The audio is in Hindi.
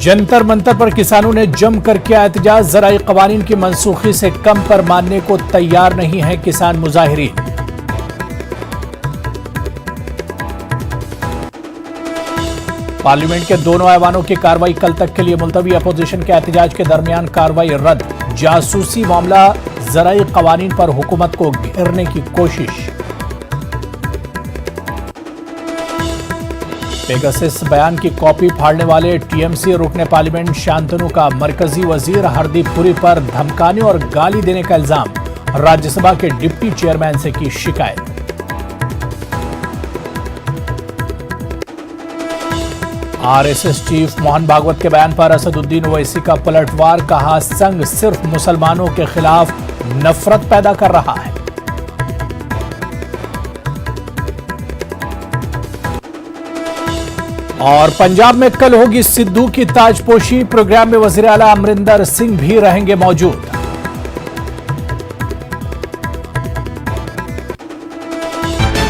जंतर मंतर पर किसानों ने जमकर किया एहतजाज। ज़राई क़वानीन की मनसूखी से कम पर मानने को तैयार नहीं है किसान मुजाहिरीन। पार्लियामेंट के दोनों ऐवानों की कार्रवाई कल तक के लिए मुलतवी। अपोजिशन के एहतजाज के दरमियान कार्रवाई रद्द। जासूसी मामला ज़राई क़वानीन पर हुकूमत को घेरने की कोशिश। पेगासस बयान की कॉपी फाड़ने वाले टीएमसी रुकने पार्लियामेंट शांतनु का मरकजी वजीर हरदीप पुरी पर धमकाने और गाली देने का इल्जाम। राज्यसभा के डिप्टी चेयरमैन से की शिकायत। आरएसएस चीफ मोहन भागवत के बयान पर असदुद्दीन ओवैसी का पलटवार। कहा, संघ सिर्फ मुसलमानों के खिलाफ नफरत पैदा कर रहा है। और पंजाब में कल होगी सिद्धू की ताजपोशी। प्रोग्राम में वजीर आला अमरिंदर सिंह भी रहेंगे मौजूद।